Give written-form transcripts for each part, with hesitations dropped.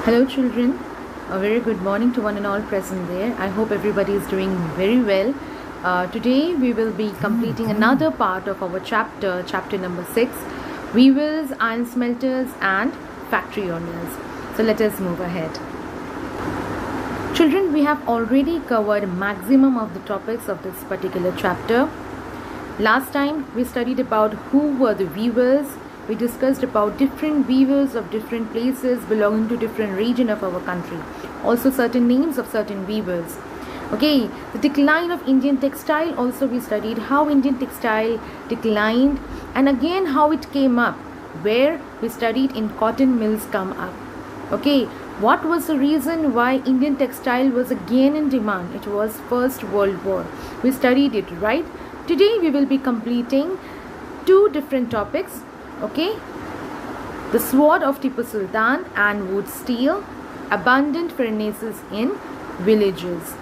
Hello children, a very good morning to one and all present there. I hope everybody is doing very well. Today we will be completing another part of our chapter number 6, Weavers, Iron Smelters and Factory Owners. So let us move ahead. Children, we have already covered maximum of the topics of this particular chapter. Last time we studied about who were the weavers. We discussed about different weavers of different places belonging to different region of our country. Also certain names of certain weavers. Okay, the decline of Indian textile, also we studied how Indian textile declined and again how it came up, where we studied in cotton mills come up. Okay, what was the reason why Indian textile was again in demand? It was First World War. We studied it, right? Today we will be completing two different topics. Okay, the sword of Tipu Sultan and wood steel, abundant furnaces in villages.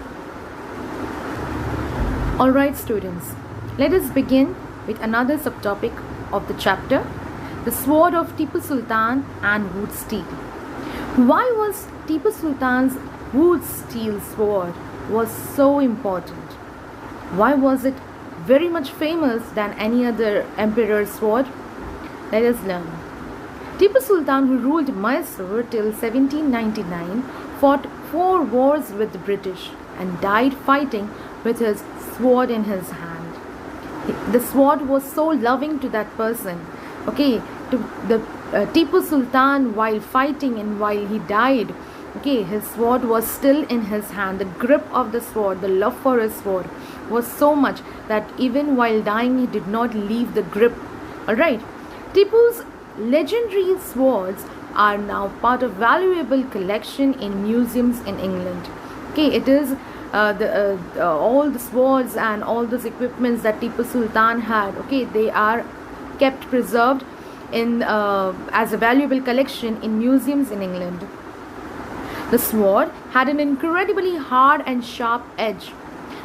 Alright students, let us begin with another subtopic of the chapter, the sword of Tipu Sultan and wood steel. Why was Tipu Sultan's wood steel sword was so important? Why was it very much famous than any other emperor's sword? Let us learn. Tipu Sultan, who ruled Mysore till 1799, fought 4 wars with the British and died fighting with his sword in his hand. The sword was so loving to that person. Okay, Tipu Sultan, while fighting and while he died, okay, his sword was still in his hand. The grip of the sword, the love for his sword was so much that even while dying he did not leave the grip. Alright. Tipu's legendary swords are now part of valuable collection in museums in England. Okay, it is all the swords and all those equipments that Tipu Sultan had. Okay, they are kept preserved in as a valuable collection in museums in England. The sword had an incredibly hard and sharp edge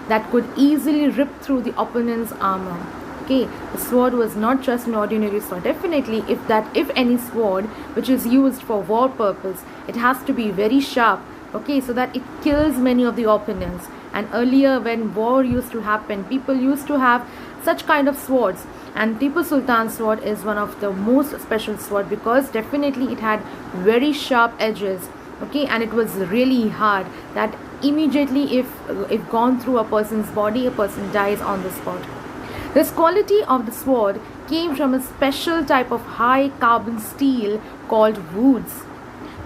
that could easily rip through the opponent's armor. Okay, the sword was not just an ordinary sword. Definitely, if any sword which is used for war purpose, it has to be very sharp. Okay, so that it kills many of the opponents. And earlier, when war used to happen, people used to have such kind of swords. And Tipu Sultan's sword is one of the most special sword because definitely it had very sharp edges. Okay, and it was really hard that immediately if gone through a person's body, a person dies on the spot. This quality of the sword came from a special type of high carbon steel called woods,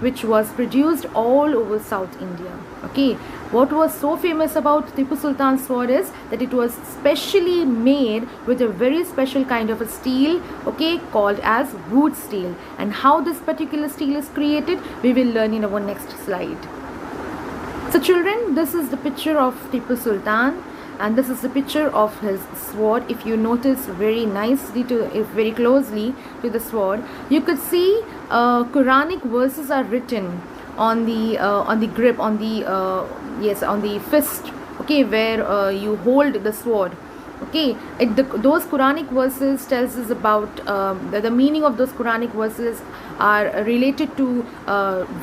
which was produced all over South India. Okay, what was so famous about Tipu Sultan's sword is that it was specially made with a very special kind of a steel, okay, called as wood steel. And how this particular steel is created, we will learn in our next slide. So children, this is the picture of Tipu Sultan. And this is the picture of his sword. If you notice very nicely very closely to the sword, you could see Quranic verses are written on the grip, on the fist. Okay, where you hold the sword. Okay, those Quranic verses tells us about the meaning of those Quranic verses are related to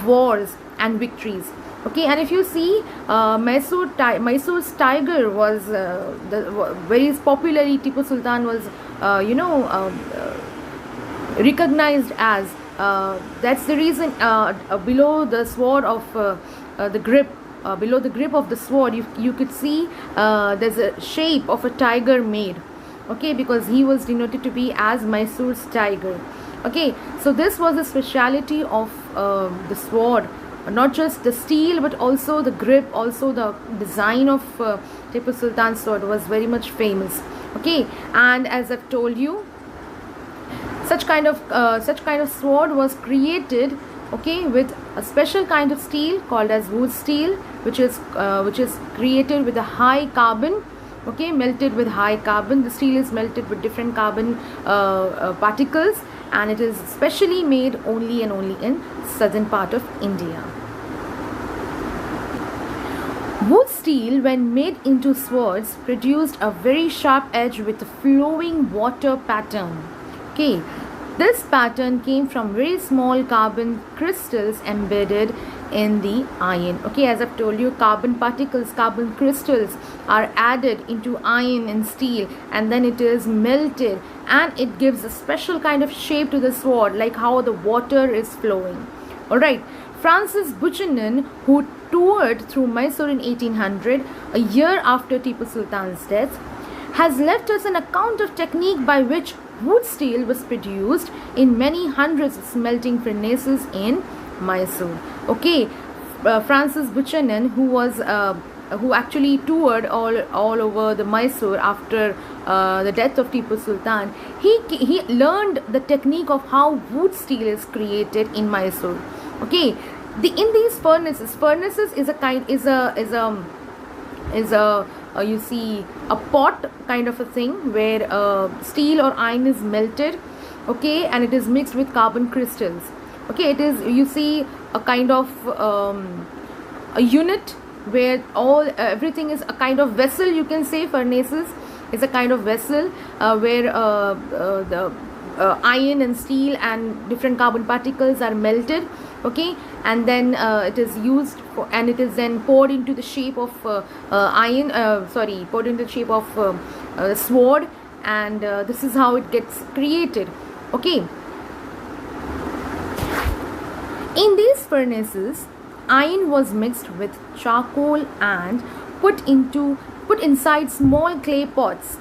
wars and victories. Okay, and if you see Mysore's tiger was very popularly Tipu Sultan was recognized as that's the reason below the sword of the grip below the grip of the sword you could see there's a shape of a tiger made. Okay, because he was denoted to be as Mysore's tiger. Okay, so this was a speciality of the sword. Not just the steel but also the grip, also the design of Tipu Sultan's sword was very much famous. Okay, and as I've told you, such kind of sword was created, okay, with a special kind of steel called as wood steel, which is created with a high carbon. Okay, melted with high carbon. The steel is melted with different carbon particles, and it is specially made only and only in southern part of India. Wood steel, when made into swords, produced a very sharp edge with a flowing water pattern. Okay, This pattern came from very small carbon crystals embedded in the iron. Okay, as I've told you, carbon particles, carbon crystals are added into iron and steel, and then it is melted, and it gives a special kind of shape to the sword, like how the water is flowing. Alright, Francis Buchanan, who toured through Mysore in 1800, a year after Tipu Sultan's death, has left us an account of technique by which wood steel was produced in many hundreds of smelting furnaces in Mysore. Okay, Francis Buchanan, who actually toured all over the Mysore after the death of Tipu Sultan, he learned the technique of how wood steel is created in Mysore. Okay, in these furnaces is a you see a pot kind of a thing where steel or iron is melted, okay, and it is mixed with carbon crystals. Okay, it is, you see, a kind of a unit where everything is a kind of vessel, you can say. Furnaces is a kind of vessel where the iron and steel and different carbon particles are melted, okay, and then it is used for, and it is then poured into the shape of poured into the shape of sword, and this is how it gets created. Okay, in these furnaces, iron was mixed with charcoal and put inside small clay pots.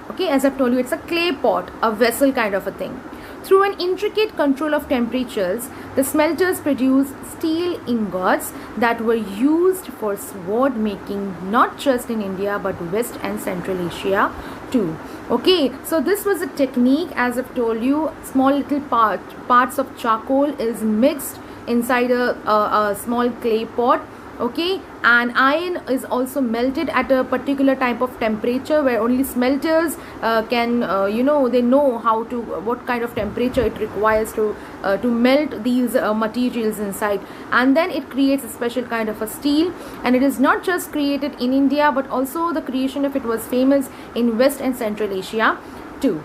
Okay, as I've told you, it's a clay pot, a vessel kind of a thing. Through an intricate control of temperatures, the smelters produced steel ingots that were used for sword making, not just in India but West and Central Asia too. Okay, so this was a technique. As I've told you, small little parts of charcoal is mixed inside a small clay pot, okay, and iron is also melted at a particular type of temperature where only smelters can they know what kind of temperature it requires to melt these materials inside, and then it creates a special kind of a steel. And it is not just created in India, but also the creation of it was famous in West and Central Asia too.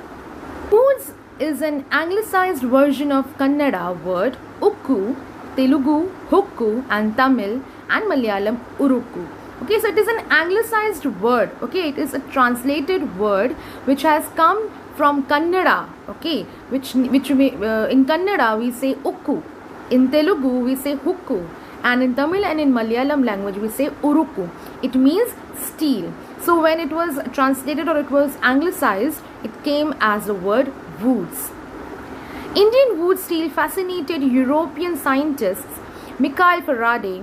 Woods is an anglicized version of Kannada word ukku, Telugu hukku, and Tamil and Malayalam urukku. Okay, so it is an anglicized word. Okay, it is a translated word which has come from Kannada. Okay, which in Kannada we say ukku, in Telugu we say hukku, and in Tamil and in Malayalam language we say urukku. It means steel. So when it was translated or it was anglicized, it came as the word woods. Indian wood steel fascinated European scientists Michael Faraday,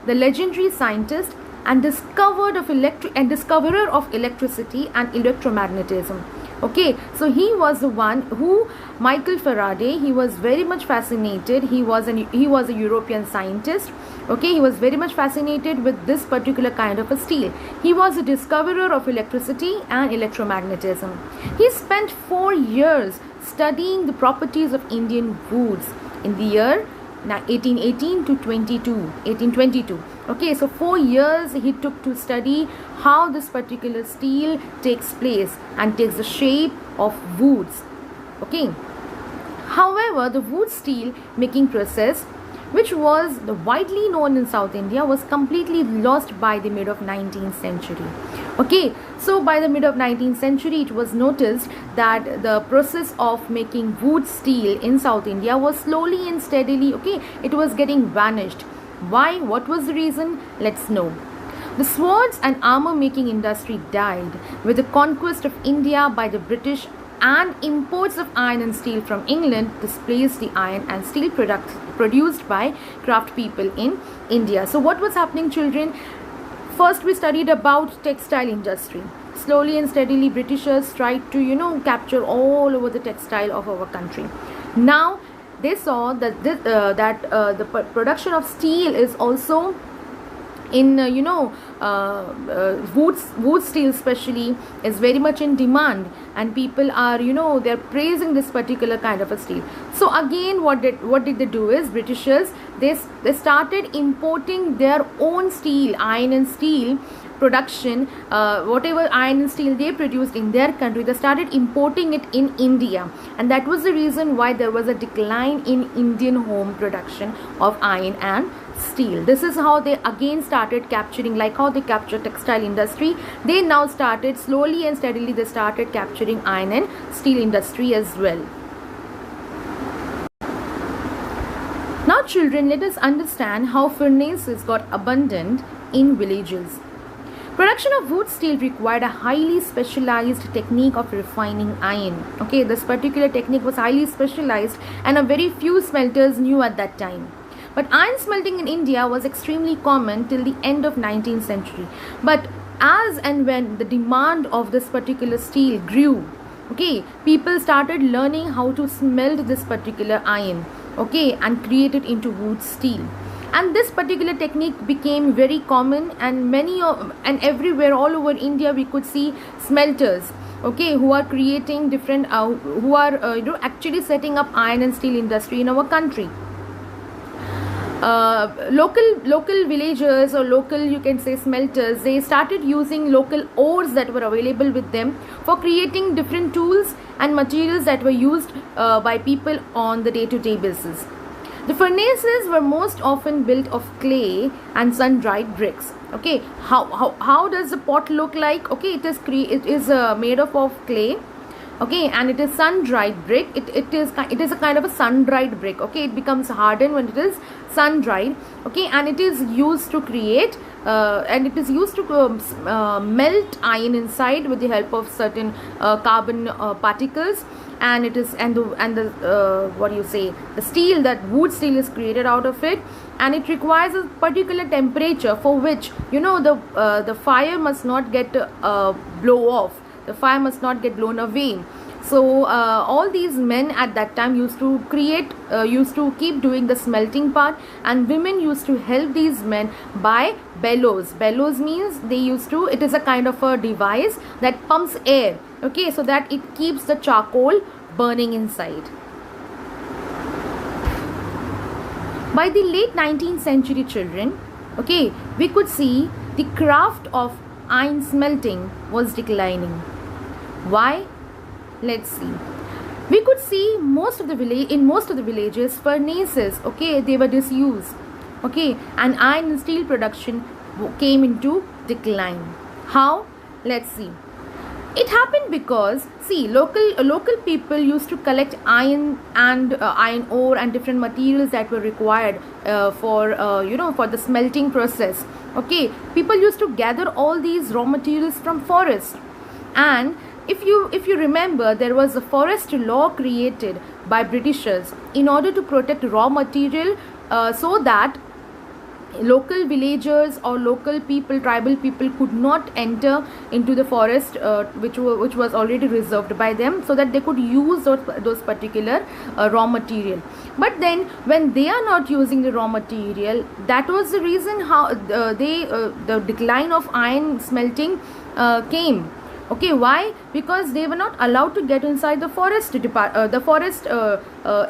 the legendary scientist and discoverer of electricity and electromagnetism. Okay, so he was the one who, Michael Faraday, he was very much fascinated. He was a European scientist. Okay, he was very much fascinated with this particular kind of a steel. He was a discoverer of electricity and electromagnetism. He spent 4 years studying the properties of Indian woods in the year 1818 to 1822. Okay, so 4 years he took to study how this particular steel takes place and takes the shape of woods. Okay, however, the wood steel making process, which was widely known in South India, was completely lost by the mid of 19th century. Okay, so by the mid of 19th century, it was noticed that the process of making wood steel in South India was slowly and steadily, okay, it was getting vanished. Why? What was the reason? Let's know. The swords and armor making industry died with the conquest of India by the British, and imports of iron and steel from England displaced the iron and steel products produced by craft people in India. So what was happening, children? First we studied about textile industry. Slowly and steadily Britishers tried to capture all over the textile of our country. Now they saw that the production of steel is also in wood steel especially is very much in demand, and people are they're praising this particular kind of a steel. So again, what did they do is, Britishers, they started importing their own steel, iron and steel, production, whatever iron and steel they produced in their country, they started importing it in India, and that was the reason why there was a decline in Indian home production of iron and steel. This is how they again started capturing, like how they captured textile industry, they now started slowly and steadily, they started capturing iron and steel industry as well. Now children, let us understand how furnaces got abundant in villages. Production of wood steel required a highly specialized technique of refining iron. Okay, this particular technique was highly specialized and a very few smelters knew at that time. But iron smelting in India was extremely common till the end of 19th century. But as and when the demand of this particular steel grew, okay, people started learning how to smelt this particular iron, okay, and create it into wood steel. And this particular technique became very common, and and everywhere all over India we could see smelters, okay, who are creating different who are actually setting up iron and steel industry in our country. Local villagers or local, you can say, smelters, they started using local ores that were available with them for creating different tools and materials that were used by people on the day-to-day basis. The furnaces were most often built of clay and sun-dried bricks. Okay, how does the pot look like? Okay, it is made up of clay, okay, and it is sun-dried brick. It is a kind of a sun-dried brick. Okay, it becomes hardened when it is sun-dried. Okay, and it is used to create melt iron inside with the help of certain carbon particles, and it is the what do you say, the steel, that wood steel is created out of it, and it requires a particular temperature for which the fire must not get blow off. The fire must not get blown away. So all these men at that time used to keep doing the smelting part, and women used to help these men by bellows. Bellows means it is a kind of a device that pumps air, okay, so that it keeps the charcoal burning inside. By the late 19th century, children, okay, we could see the craft of iron smelting was declining. Why? Let's see. We could see in most of the villages, furnaces, okay, they were disused, okay, and iron and steel production came into decline. How? Let's see. It happened because, see, local people used to collect iron and iron ore and different materials that were required for the smelting process. Okay, people used to gather all these raw materials from forest, and if you remember, there was a forest law created by Britishers in order to protect raw material, so that local villagers or local people, tribal people, could not enter into the forest which was already reserved by them, so that they could use those particular raw material. But then when they are not using the raw material, that was the reason how the decline of iron smelting came. Okay, why? Because they were not allowed to get inside the forest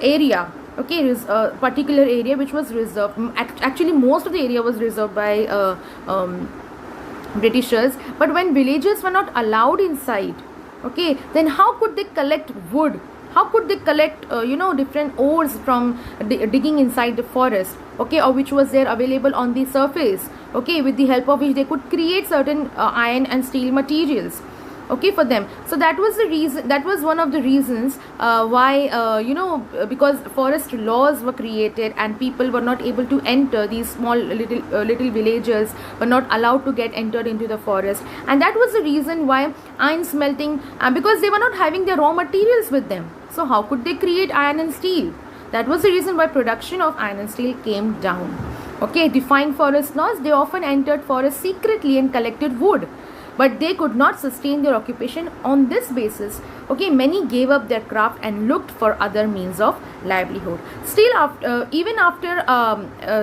area. Okay, it is a particular area which was reserved. Actually, most of the area was reserved by Britishers. But when villagers were not allowed inside, okay, then how could they collect wood? How could they collect different ores from digging inside the forest? Okay, or which was there available on the surface? Okay, with the help of which they could create certain iron and steel materials, okay, for them. So that was the reason, that was one of the reasons why because forest laws were created and people were not able to enter, these small little villagers were not allowed to get entered into the forest, and that was the reason why iron smelting, because they were not having their raw materials with them, so how could they create iron and steel? That was the reason why production of iron and steel came down. Okay, defying forest laws, they often entered forest secretly and collected wood, but they could not sustain their occupation on this basis. Okay, many gave up their craft and looked for other means of livelihood. Still, even after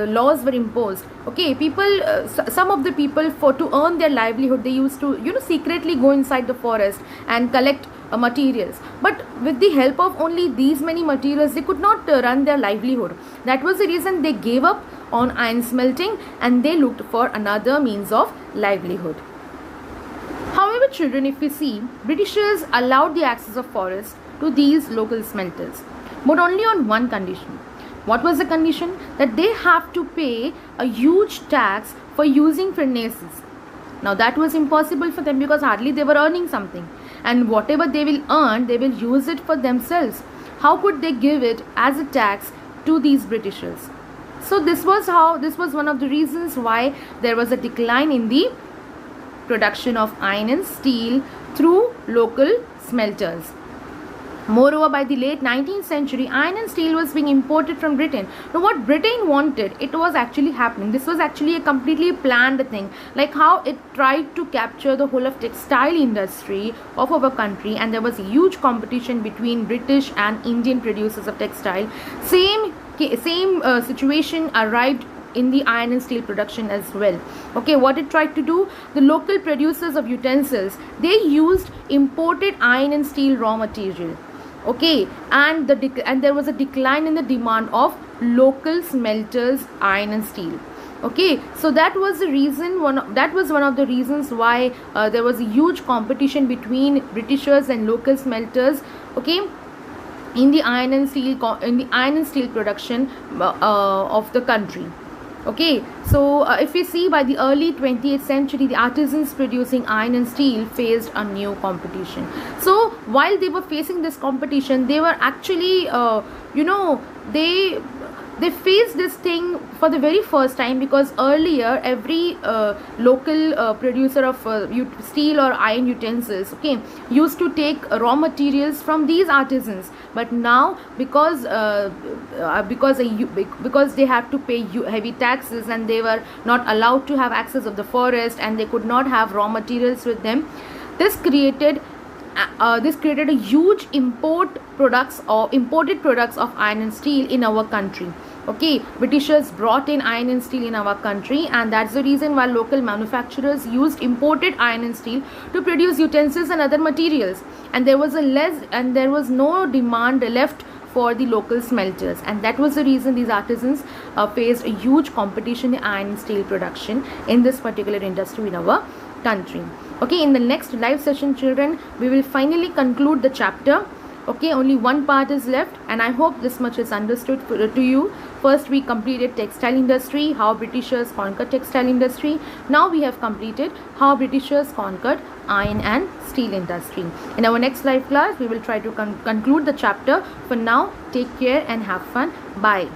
laws were imposed, okay, people, some of the people, to earn their livelihood, they used to secretly go inside the forest and collect materials. But with the help of only these many materials, they could not run their livelihood. That was the reason they gave up on iron smelting and they looked for another means of livelihood. However, children, if we see, Britishers allowed the access of forests to these local smelters, but only on one condition. What was the condition? That they have to pay a huge tax for using furnaces. Now that was impossible for them because hardly they were earning something, and whatever they will earn, they will use it for themselves. How could they give it as a tax to these Britishers? So this was one of the reasons why there was a decline in the production of iron and steel through local smelters. Moreover, by the late 19th century, iron and steel was being imported from Britain. Now, what Britain wanted, it was actually happening. This was actually a completely planned thing, like how it tried to capture the whole of textile industry of our country, and there was a huge competition between British and Indian producers of textile. Same situation arrived in the iron and steel production as well. Okay, what it tried to do, the local producers of utensils, they used imported iron and steel raw material. Okay, and there was a decline in the demand of local smelters iron and steel. Okay, so that was the reason, that was one of the reasons why there was a huge competition between Britishers and local smelters. Okay, in the iron and steel production of the country. Okay, so if we see, by the early 20th century, the artisans producing iron and steel faced a new competition. So while they were facing this competition, they were actually they faced this thing for the very first time, because earlier every local producer of steel or iron utensils, okay, used to take raw materials from these artisans. But now, because they had to pay heavy taxes, and they were not allowed to have access of the forest, and they could not have raw materials with them, this created a huge imported products of iron and steel in our country. Okay, Britishers brought in iron and steel in our country, and that's the reason why local manufacturers used imported iron and steel to produce utensils and other materials, and there was no demand left for the local smelters, and that was the reason these artisans faced a huge competition in iron and steel production in this particular industry in our country. Okay, in the next live session, children, we will finally conclude the chapter. Okay, only one part is left, and I hope this much is understood to you. First, we completed textile industry, how Britishers conquered textile industry. Now we have completed how Britishers conquered iron and steel industry. In our next live class, we will try to conclude the chapter. For now, take care and have fun. Bye.